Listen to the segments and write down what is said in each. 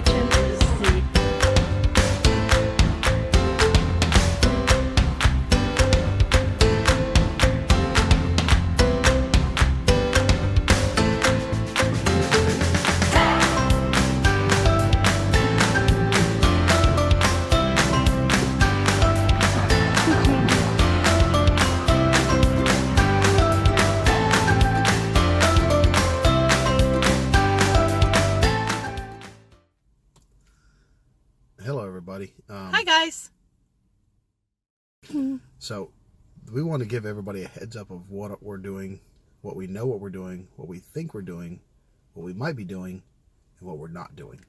kitchen sink. Hello, everybody. Hi, guys. So, we want to give everybody a heads up of what we're doing, what we know what we're doing, what we think we're doing, what we might be doing, and what we're not doing.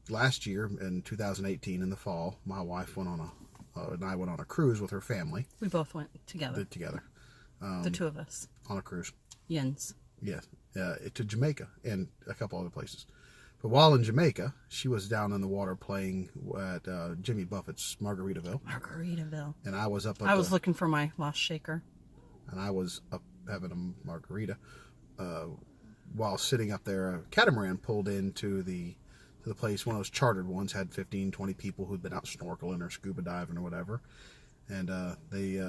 Last year, in 2018, in the fall, my wife went on and I went on a cruise with her family. We both went together. Together. The two of us. On a cruise. Yens. Yes. To Jamaica and a couple other places. But while in Jamaica, she was down in the water playing at Jimmy Buffett's Margaritaville. Margaritaville. And I was up at I was looking for my lost shaker. And I was up having a margarita. While sitting up there, a catamaran pulled into the place. One of those chartered ones had 15, 20 people who'd been out snorkeling or scuba diving or whatever. And they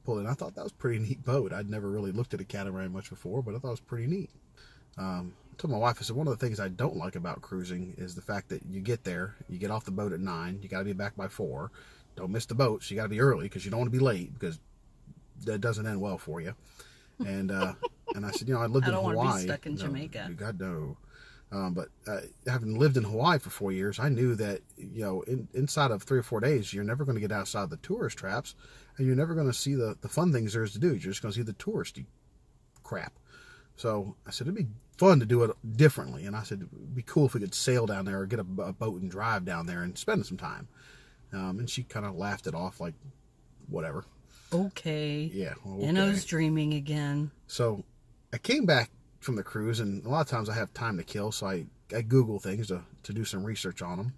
pulled in. I thought that was a pretty neat boat. I'd never really looked at a catamaran much before, but I thought it was pretty neat. I told my wife, I said, one of the things I don't like about cruising is the fact that you get there, you get off the boat at 9, you got to be back by 4. Don't miss the boat, so you got to be early because you don't want to be late because that doesn't end well for you. And and I said, I lived in Hawaii. I don't want to be stuck in Jamaica. God, no. But having lived in Hawaii for 4 years, I knew that, inside of 3 or 4 days, you're never going to get outside the tourist traps, and you're never going to see the fun things there is to do. You're just going to see the touristy crap. So I said, it'd be fun to do it differently. And I said, it'd be cool if we could sail down there or get a boat and drive down there and spend some time. And she kind of laughed it off like, whatever. Okay. Yeah. Okay. And I was dreaming again. So I came back from the cruise, and a lot of times I have time to kill, so I Google things to do some research on them.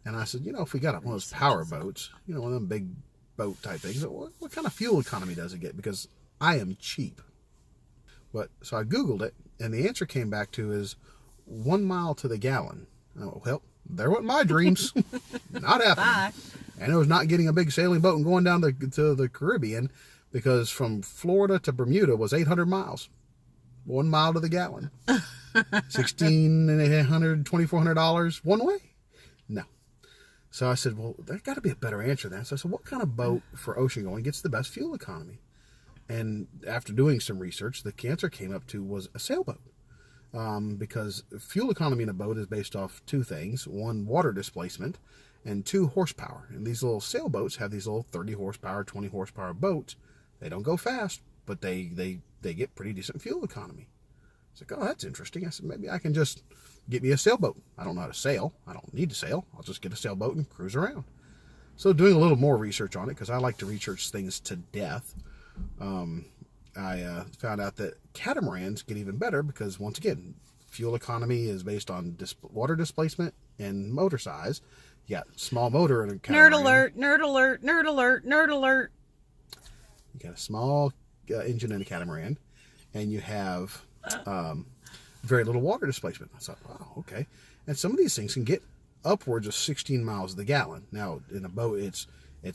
And I said, if we got one of those power boats, one of them big boat type things, what kind of fuel economy does it get? Because I am cheap. But so I Googled it, and the answer came back to is 1 mile to the gallon. Oh, well, there went my dreams. Not happening. Bye. And it was not getting a big sailing boat and going down to the Caribbean, because from Florida to Bermuda was 800 miles. 1 mile to the gallon. $1,600, $2,400 one way? No. So I said, well, there's got to be a better answer than that. So I said, what kind of boat for ocean going gets the best fuel economy? And after doing some research, the answer came up to was a sailboat. Because fuel economy in a boat is based off 2 things. 1, water displacement, and 2, horsepower. And these little sailboats have these little 30 horsepower, 20 horsepower boats. They don't go fast, but they get pretty decent fuel economy. I was like, oh, that's interesting. I said, maybe I can just get me a sailboat. I don't know how to sail. I don't need to sail. I'll just get a sailboat and cruise around. So doing a little more research on it, because I like to research things to death, I found out that catamarans get even better because, once again, fuel economy is based on water displacement and motor size. You got small motor in a catamaran. Nerd alert, nerd alert, nerd alert, nerd alert. You got a small engine in a catamaran, and you have very little water displacement. I thought, wow, okay. And some of these things can get upwards of 16 miles to the gallon. Now, in a boat, it's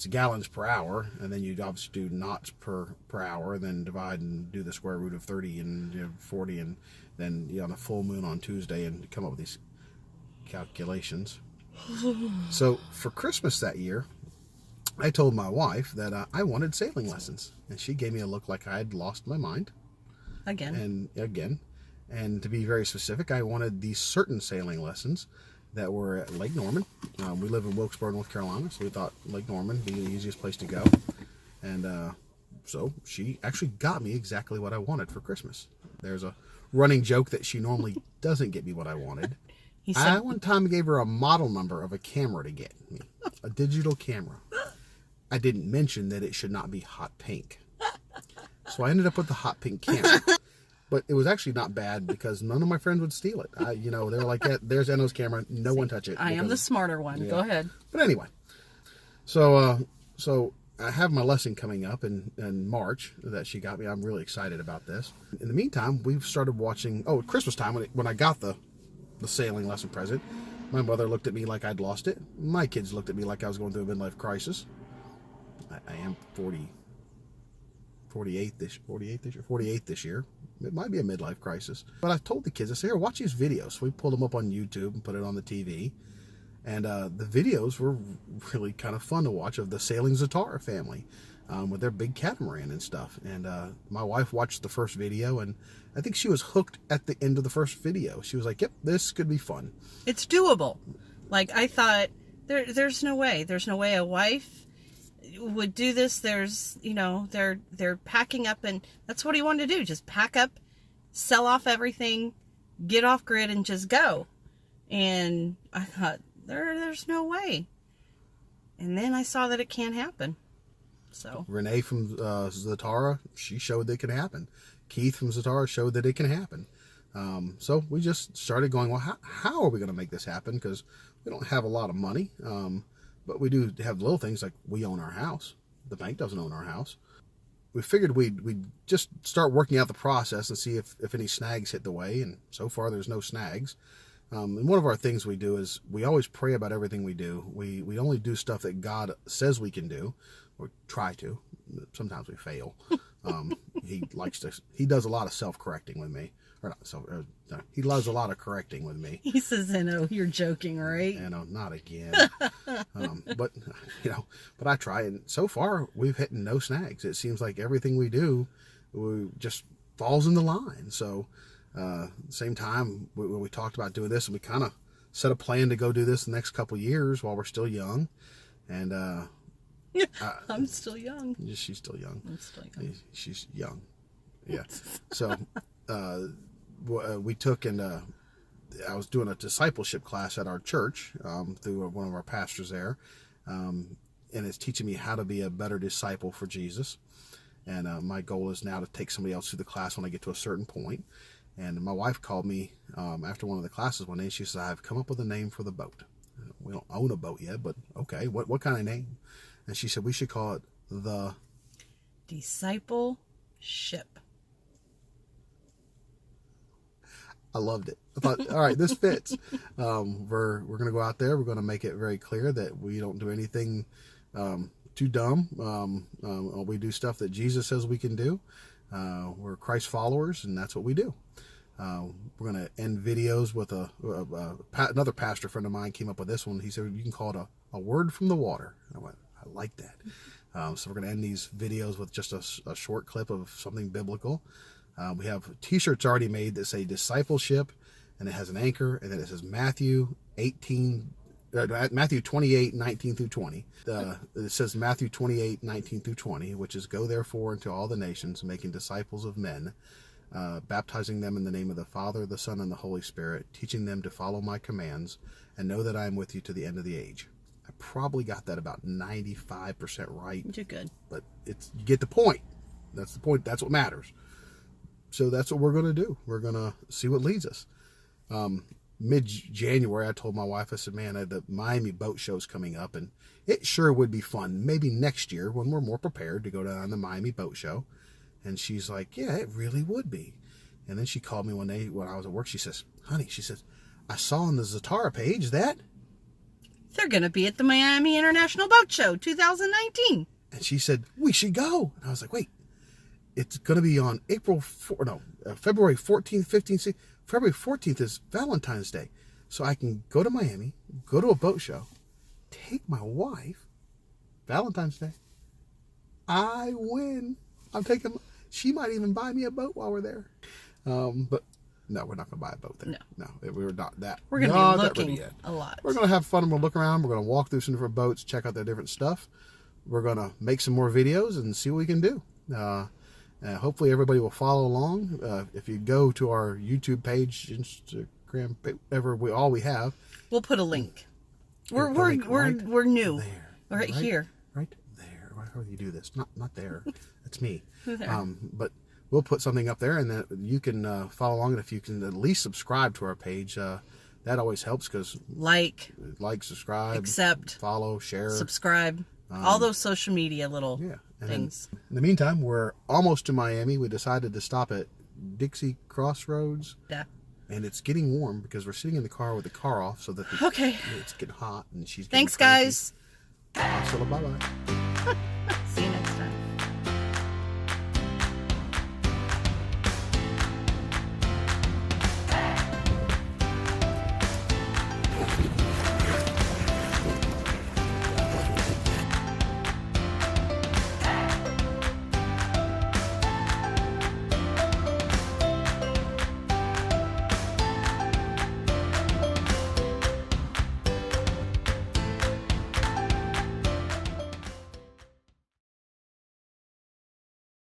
gallons per hour, and then you'd obviously do knots per hour, and then divide and do the square root of 30 and 40, and then on a full moon on Tuesday, and come up with these calculations. So for Christmas that year, I told my wife that I wanted sailing lessons, and she gave me a look like I had lost my mind. Again. And to be very specific, I wanted these certain sailing lessons that were at Lake Norman. We live in Wilkesboro, North Carolina, so we thought Lake Norman would be the easiest place to go. And so she actually got me exactly what I wanted for Christmas. There's a running joke that she normally doesn't get me what I wanted. I one time gave her a model number of a camera to get me, a digital camera. I didn't mention that it should not be hot pink. So I ended up with the hot pink camera. But it was actually not bad because none of my friends would steal it. They were like, yeah, there's Enno's camera. No one touch it. I am the smarter one. Yeah. Go ahead. But anyway, so I have my lesson coming up in March that she got me. I'm really excited about this. In the meantime, we've started watching, at Christmas time when I got the the sailing lesson present. My mother looked at me like I'd lost it. My kids looked at me like I was going through a midlife crisis. I am 48 this year. It might be a midlife crisis. But I told the kids, I said, here, watch these videos. We pulled them up on YouTube and put it on the TV. And the videos were really kind of fun to watch of the Sailing Zatara family with their big catamaran and stuff. And my wife watched the first video, and I think she was hooked at the end of the first video. She was like, yep, this could be fun. It's doable. Like, I thought, there's no way. There's no way a wife would do this. There's, they're packing up, and that's what he wanted to do. Just pack up, sell off everything, get off grid, and just go. And I thought, there's no way. And then I saw that it can happen. So Renee from Zatara, she showed that it can happen. Keith from Zatara showed that it can happen. So we just started going, well, how are we going to make this happen? Because we don't have a lot of money. But we do have little things like we own our house. The bank doesn't own our house. We figured we'd just start working out the process and see if any snags hit the way. And so far, there's no snags. And one of our things we do is we always pray about everything we do. We only do stuff that God says we can do, or try to. Sometimes we fail. He does a lot of self-correcting with me. Or not no, he loves a lot of correcting with me. he says, you're joking, right? Not again. But I try, and so far we've hit no snags. It seems like everything we do just falls in the line. So same time when we talked about doing this, and we kind of set a plan to go do this the next couple years while we're still young. And I'm still young. She's still young. I'm still young. She's young. Yeah. So we took and I was doing a discipleship class at our church through one of our pastors there, and it's teaching me how to be a better disciple for Jesus. And my goal is now to take somebody else through the class when I get to a certain point. And my wife called me after one of the classes one day, and she said, I've come up with a name for the boat. We don't own a boat yet, but okay, what kind of name? And she said, we should call it the Discipleship. I loved it. I thought, all right, this fits. We're going to go out there. We're going to make it very clear that we don't do anything too dumb. We do stuff that Jesus says we can do. We're Christ followers, and that's what we do. We're going to end videos with another pastor friend of mine came up with this one. He said, you can call it a word from the water. I went, I like that. So we're going to end these videos with just a short clip of something biblical. We have t-shirts already made that say discipleship, and it has an anchor, and then it says Matthew 28, 19 through 20. It says Matthew 28, 19 through 20, which is go therefore into all the nations, making disciples of men, baptizing them in the name of the Father, the Son, and the Holy Spirit, teaching them to follow my commands, and know that I am with you to the end of the age. I probably got that about 95% right. You're good. But you get the point. That's the point. That's what matters. So that's what we're going to do. We're going to see what leads us. Mid-January, I told my wife, I said, man, the Miami boat show's coming up, and it sure would be fun. Maybe next year when we're more prepared to go down the Miami boat show. And she's like, yeah, it really would be. And then she called me one day when I was at work. She says, honey, she says, I saw on the Zatara page that they're going to be at the Miami International Boat Show 2019. And she said, we should go. And I was like, wait. It's going to be on February 14th, 15th, 16th. February 14th is Valentine's Day. So I can go to Miami, go to a boat show, take my wife, Valentine's Day. I win. She might even buy me a boat while we're there. But no, we're not going to buy a boat there. No, we're not that. We're going to be looking a lot. We're going to have fun. We'll look around. We're going to walk through some different boats, check out their different stuff. We're going to make some more videos and see what we can do. Hopefully everybody will follow along. If you go to our YouTube page, Instagram, whatever we have, we'll put a link. We're new. There, right here. Right there. How do you do this? Not there. That's me. But we'll put something up there, and then you can follow along. And if you can at least subscribe to our page, that always helps because like, subscribe, accept, follow, share, subscribe, all those social media little things. In the meantime, we're almost to Miami. We decided to stop at Dixie Crossroads. Yeah. And it's getting warm because we're sitting in the car with the car off so that Okay. it's getting hot and she's getting Thanks, cranky. guys. So bye-bye.